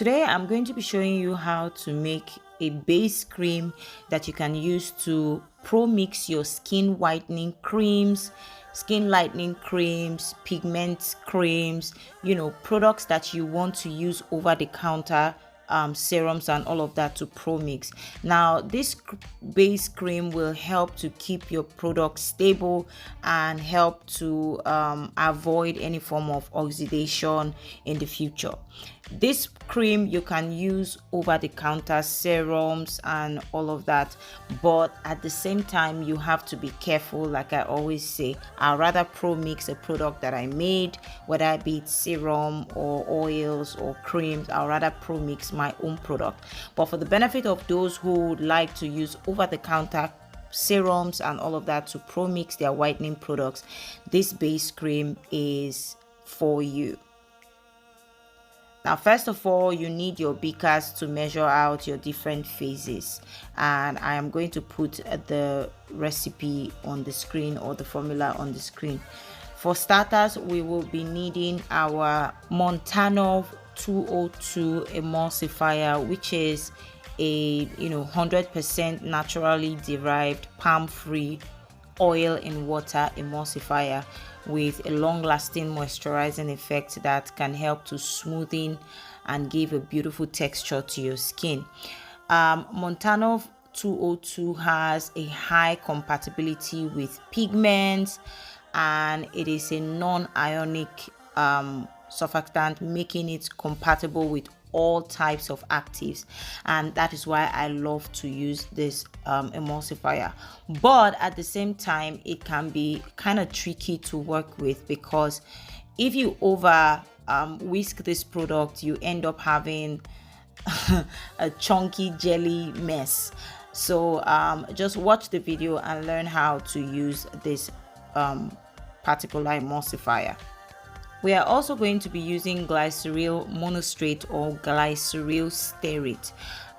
Today I'm going to be showing you how to make a base cream that you can use to pro-mix your skin whitening creams, skin lightening creams, pigment creams, products that you want to use over the counter, serums and all of that to pro-mix. Now this base cream will help to keep your product stable and help to avoid any form of oxidation in the future. This cream you can use over the counter serums and all of that, but at the same time you have to be careful. Like I always say, I'd rather pro-mix a product that I made, whether it be serum or oils or creams. I'd rather pro-mix my own product. But for the benefit of those who would like to use over the counter serums and all of that to pro-mix their whitening products, this base cream is for you. Now, first of all, you need your beakers to measure out your different phases, and I am going to put the recipe on the screen, or the formula on the screen. For starters, we will be needing our montanov 202 emulsifier, which is a 100% naturally derived palm-free oil in water emulsifier with a long-lasting moisturizing effect that can help to smoothing and give a beautiful texture to your skin. Montanov 202 has a high compatibility with pigments, and it is a non-ionic surfactant, making it compatible with all types of actives, and that is why I love to use this emulsifier. But at the same time, it can be kind of tricky to work with, because if you over whisk this product, you end up having a chunky jelly mess. So just watch the video and learn how to use this particular emulsifier. We are also going to be using glyceryl monostrate or glyceryl sterate.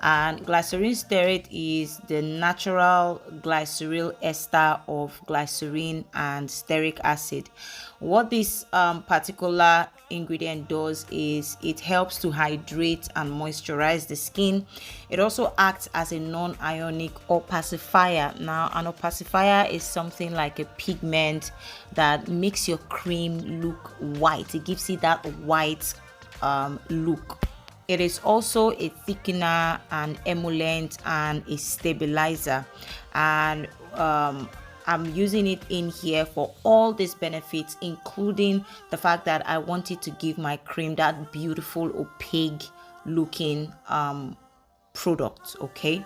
And glycerin sterate is the natural glyceryl ester of glycerin and stearic acid. What this particular ingredient does is it helps to hydrate and moisturize the skin. It also acts as a non-ionic opacifier. Now, an opacifier is something like a pigment that makes your cream look white. It gives it that white look. It is also a thickener, an emulsient, and a stabilizer, and I'm using it in here for all these benefits, including the fact that I wanted to give my cream that beautiful opaque looking product. Okay,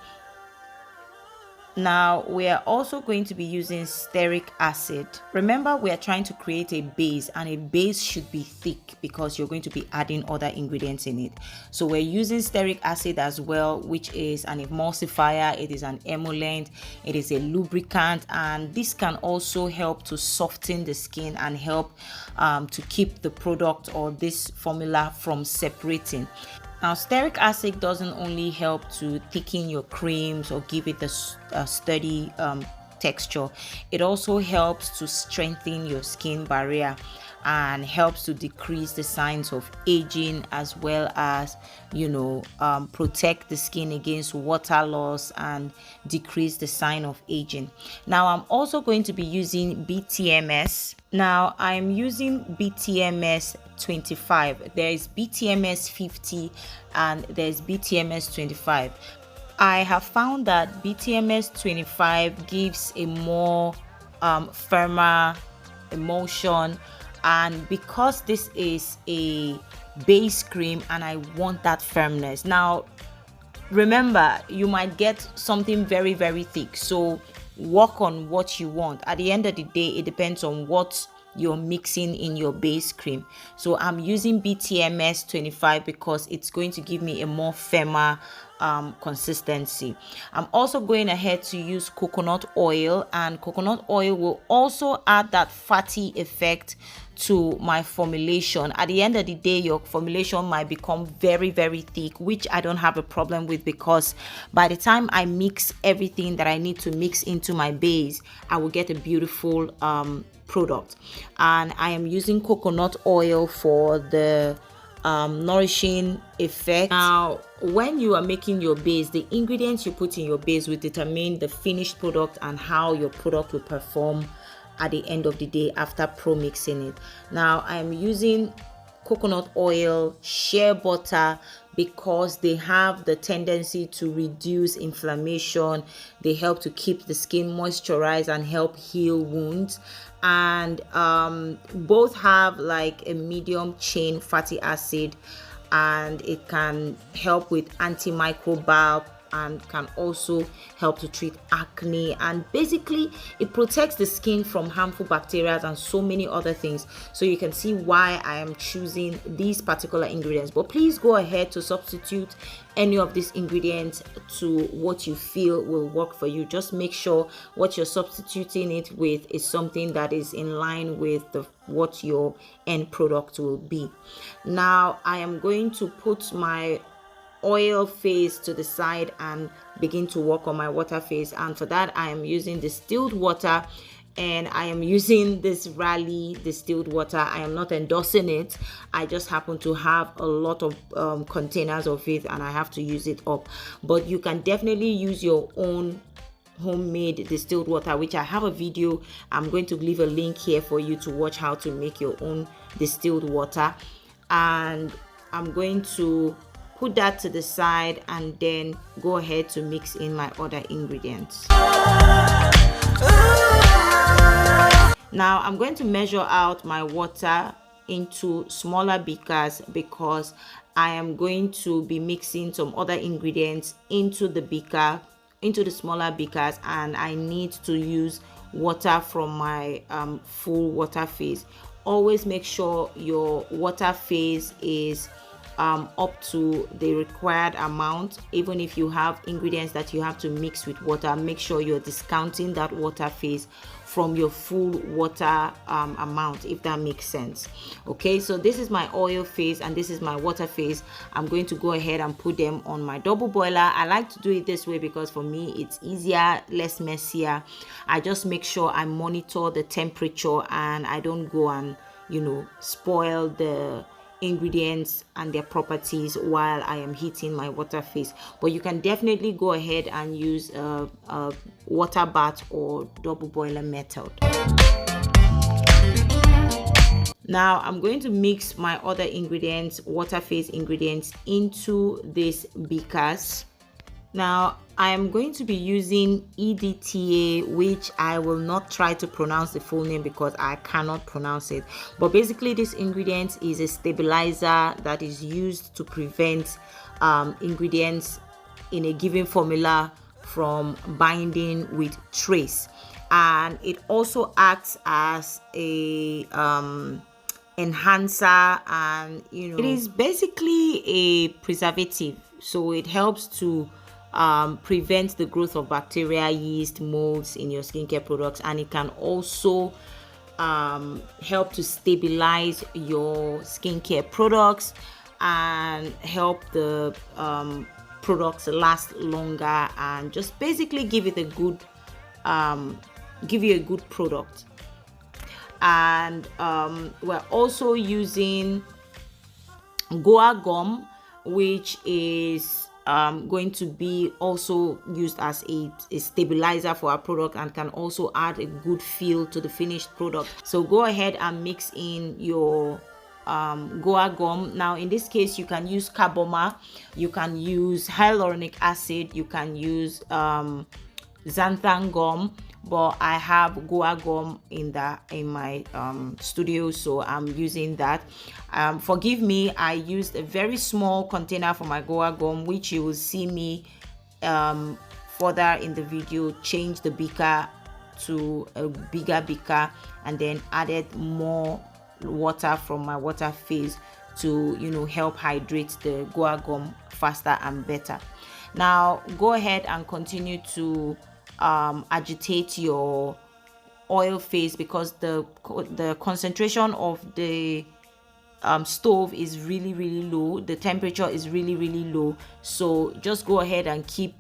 now we are also going to be using stearic acid. Remember, we are trying to create a base, and a base should be thick because you're going to be adding other ingredients in it. So we're using stearic acid as well, which is an emulsifier, it is an emulsient, it is a lubricant, and this can also help to soften the skin and help to keep the product or this formula from separating. Now, stearic acid doesn't only help to thicken your creams or give it a sturdy texture, it also helps to strengthen your skin barrier and helps to decrease the signs of aging, as well as protect the skin against water loss and decrease the sign of aging. Now, I'm also going to be using btms. Now, I'm using btms 25. There is btms 50 and there's btms 25. I have found that btms 25 gives a more firmer emulsion, and because this is a base cream and I want that firmness. Now remember, you might get something very, very thick, so work on what you want. At the end of the day, it depends on what you're mixing in your base cream. So I'm using btms 25 because it's going to give me a more firmer consistency. I'm also going ahead to use coconut oil, and coconut oil will also add that fatty effect to my formulation. At the end of the day, your formulation might become very, very thick, which I don't have a problem with, because by the time I mix everything that I need to mix into my base, I will get a beautiful product. And I am using coconut oil for the nourishing effect. Now, when you are making your base, the ingredients you put in your base will determine the finished product and how your product will perform at the end of the day after pro-mixing it. Now, I am using coconut oil, shea butter, because they have the tendency to reduce inflammation. They help to keep the skin moisturized and help heal wounds. And both have like a medium chain fatty acid, and it can help with antimicrobial and can also help to treat acne, and basically it protects the skin from harmful bacteria and so many other things. So you can see why I am choosing these particular ingredients. But please go ahead to substitute any of these ingredients to what you feel will work for you. Just make sure what you're substituting it with is something that is in line with what your end product will be. Now I am going to put my oil phase to the side and begin to work on my water phase, and for that I am using distilled water, and I am using this Raleigh distilled water. I am not endorsing it, I just happen to have a lot of containers of it and I have to use it up. But you can definitely use your own homemade distilled water, which I have a video. I'm going to leave a link here for you to watch how to make your own distilled water. And I'm going to put that to the side and then go ahead to mix in my other ingredients. Now I'm going to measure out my water into smaller beakers because I am going to be mixing some other ingredients into the beaker, into the smaller beakers, and I need to use water from my full water phase. Always make sure your water phase is up to the required amount. Even if you have ingredients that you have to mix with water, make sure you're discounting that water phase from your full water amount, if that makes sense. Okay, so this is my oil phase and this is my water phase. I'm going to go ahead and put them on my double boiler. I like to do it this way because for me it's easier, less messier. I just make sure I monitor the temperature and I don't go and, you know, spoil the ingredients and their properties while I am heating my water phase. But you can definitely go ahead and use a water bath or double boiler method. Now I'm going to mix my other ingredients, water phase ingredients, into these beakers. Now I am going to be using edta, which I will not try to pronounce the full name because I cannot pronounce it. But basically this ingredient is a stabilizer that is used to prevent ingredients in a given formula from binding with trace, and it also acts as a enhancer, and you know, it is basically a preservative, so it helps to prevent the growth of bacteria, yeast, molds in your skincare products, and it can also help to stabilize your skincare products and help the products last longer and just basically give it a good give you a good product. And we're also using guar gum, which is going to be also used as a stabilizer for our product and can also add a good feel to the finished product. So go ahead and mix in your guar gum. Now in this case you can use carboma, you can use hyaluronic acid, you can use xanthan gum, but I have guar gum in my studio, so I'm using that. Forgive me, I used a very small container for my guar gum, which you will see me further in the video change the beaker to a bigger beaker and then added more water from my water phase to, you know, help hydrate the guar gum faster and better. Now go ahead and continue to agitate your oil phase because the concentration of the stove is really low, the temperature is really low, so just go ahead and keep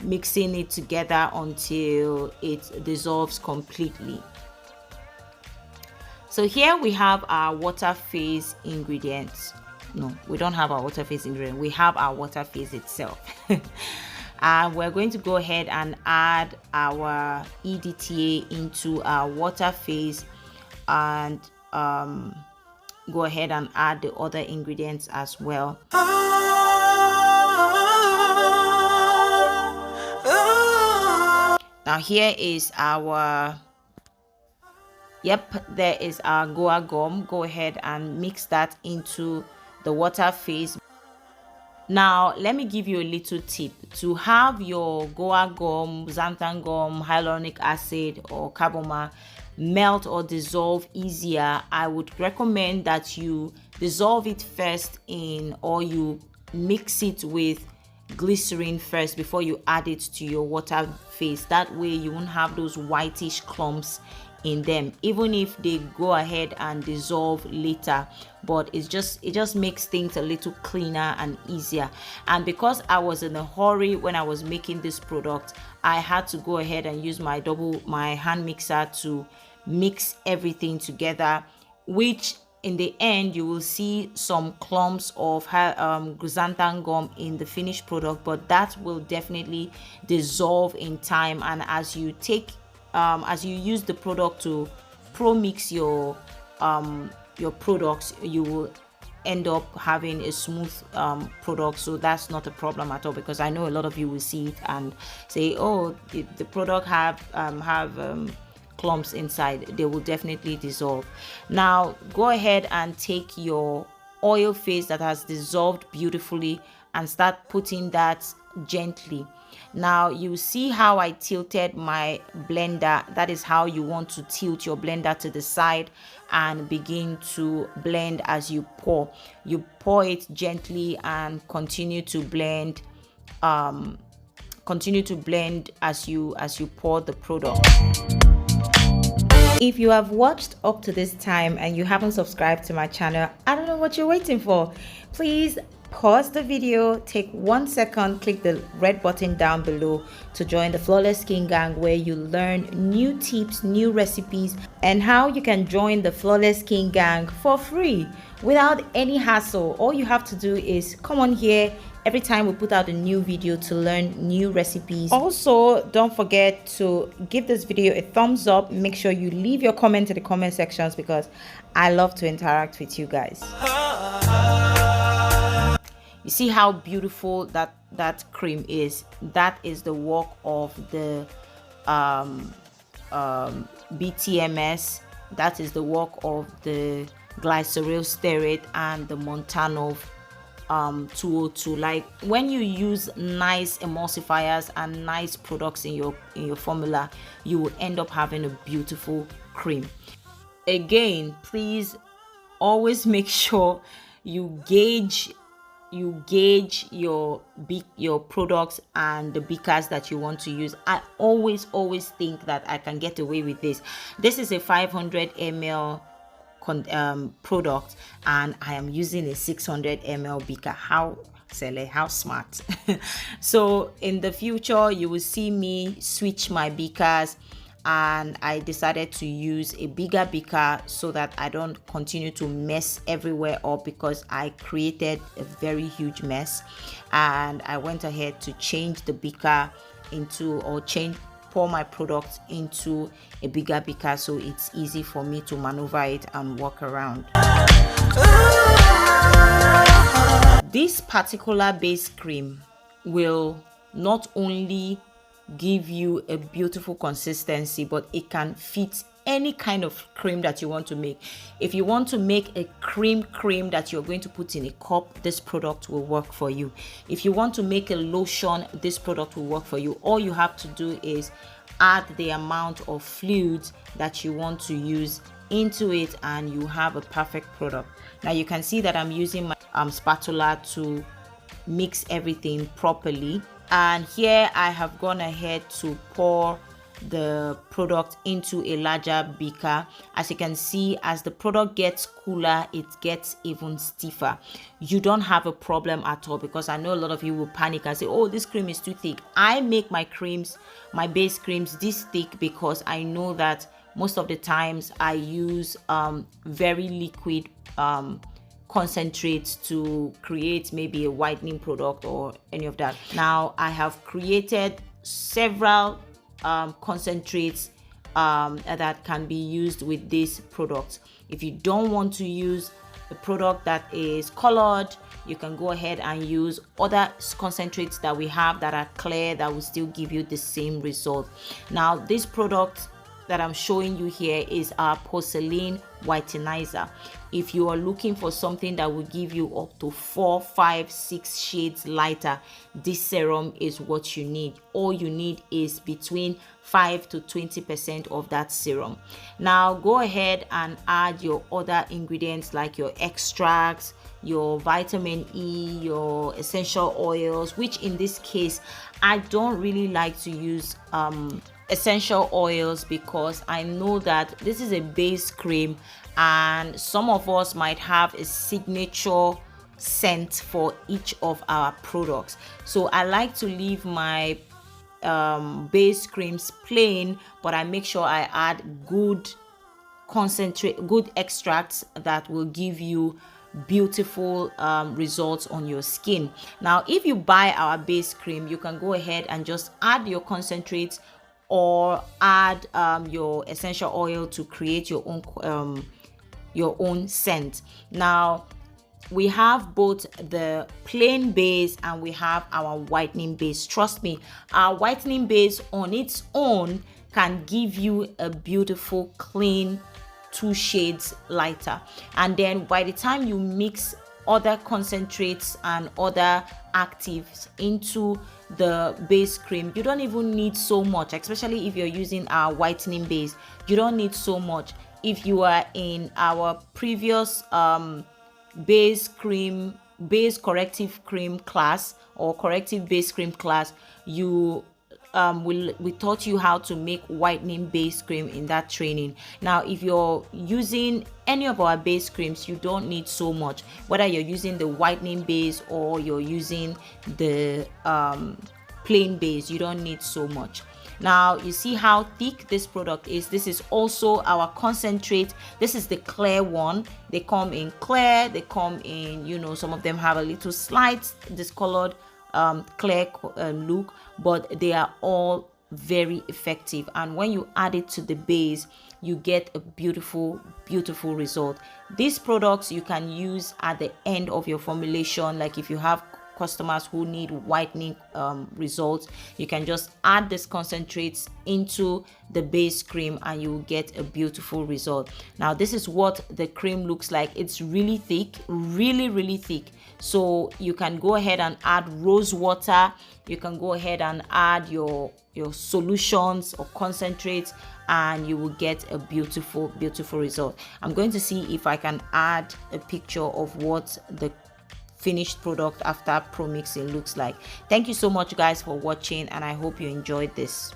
mixing it together until it dissolves completely. So here we have our water phase ingredients. No, we don't have our water phase ingredient. We have our water phase itself. We're going to go ahead and add our EDTA into our water phase, and go ahead and add the other ingredients as well. Now here is our, there is our guar gum. Go ahead and mix that into the water phase. Now let me give you a little tip. To have your guar gum, xanthan gum, hyaluronic acid or carbamide melt or dissolve easier, I would recommend that you dissolve it first or you mix it with glycerin first before you add it to your water phase. That way you won't have those whitish clumps in them, even if they go ahead and dissolve later. But it just makes things a little cleaner and easier. And because I was in a hurry when I was making this product, I had to go ahead and use my hand mixer to mix everything together, which in the end you will see some clumps of xanthan gum in the finished product, but that will definitely dissolve in time. And as you use the product to pro-mix your products, you will end up having a smooth product. So that's not a problem at all, because I know a lot of you will see it and say, oh, the product have clumps inside. They will definitely dissolve. Now go ahead and take your oil phase that has dissolved beautifully and start putting that gently. Now you see how I tilted my blender. That is how you want to tilt your blender to the side and begin to blend as you pour. You pour it gently and continue to blend as you pour the product. If you have watched up to this time and you haven't subscribed to my channel, I don't know what you're waiting for. Please pause the video, take 1 second, click the red button down below to join the Flawless Skin Gang, where you learn new tips, new recipes, and how you can join the Flawless Skin Gang for free without any hassle. All you have to do is come on here every time we put out a new video to learn new recipes. Also, don't forget to give this video a thumbs up. Make sure you leave your comment in the comment sections, because I love to interact with you guys. You see how beautiful that cream is? That is the work of the btms. That is the work of the glyceryl, sterate, and the montanov 202. Like, when you use nice emulsifiers and nice products in your formula, you will end up having a beautiful cream. Again, please always make sure you gauge your products and the beakers that you want to use. I always think that I can get away with this. This is a 500 ml product, and I am using a 600 ml beaker. How smart. So in the future you will see me switch my beakers, and I decided to use a bigger beaker so that I don't continue to mess everywhere up, because I created a very huge mess. And I went ahead to change the beaker pour my product into a bigger beaker, so it's easy for me to maneuver it and walk around. This particular base cream will not only give you a beautiful consistency, but it can fit any kind of cream that you want to make. If you want to make a cream that you're going to put in a cup, this product will work for you. If you want to make a lotion, this product will work for you. All you have to do is add the amount of fluid that you want to use into it, and you have a perfect product. Now you can see that I'm using my spatula to mix everything properly. And here I have gone ahead to pour the product into a larger beaker. As you can see, as the product gets cooler, it gets even stiffer. You don't have a problem at all, because I know a lot of you will panic and say, oh, this cream is too thick. I make my base creams this thick because I know that most of the times I use very liquid concentrates to create maybe a whitening product or any of that. Now I have created several concentrates that can be used with this product. If you don't want to use a product that is colored, you can go ahead and use other concentrates that we have that are clear, that will still give you the same result. Now this product that I'm showing you here is our porcelain whitenizer. If you are looking for something that will give you up to 4, 5, 6 shades lighter, this serum is what you need. All you need is between 5 to 20% of that serum. Now go ahead and add your other ingredients like your extracts, your vitamin E, your essential oils, which in this case I don't really like to use essential oils because I know that this is a base cream and some of us might have a signature scent for each of our products. So I like to leave my base creams plain, but I make sure I add good extracts that will give you beautiful results on your skin. Now if you buy our base cream, you can go ahead and just add your concentrates or add your essential oil to create your own scent. Now we have both the plain base and we have our whitening base. Trust me, our whitening base on its own can give you a beautiful clean 2 shades lighter, and then by the time you mix other concentrates and other actives into the base cream, you don't even need so much, especially if you're using our whitening base. You don't need so much. If you are in our previous base corrective cream class or corrective base cream class, we taught you how to make whitening base cream in that training. Now if you're using any of our base creams, you don't need so much, whether you're using the whitening base or you're using the plain base, you don't need so much. Now you see how thick this product is. This is also our concentrate. This is the clear one. They come in clear, they come in, you know, some of them have a little slight discolored clear look, but they are all very effective, and when you add it to the base, you get a beautiful result. These products you can use at the end of your formulation, like if you have customers who need whitening results, you can just add this concentrates into the base cream and you will get a beautiful result. Now this is what the cream looks like. It's really thick, really thick. So you can go ahead and add rose water, you can go ahead and add your solutions or concentrates, and you will get a beautiful result. I'm going to see if I can add a picture of what the finished product after promixing looks like. Thank you so much guys for watching, and I hope you enjoyed this.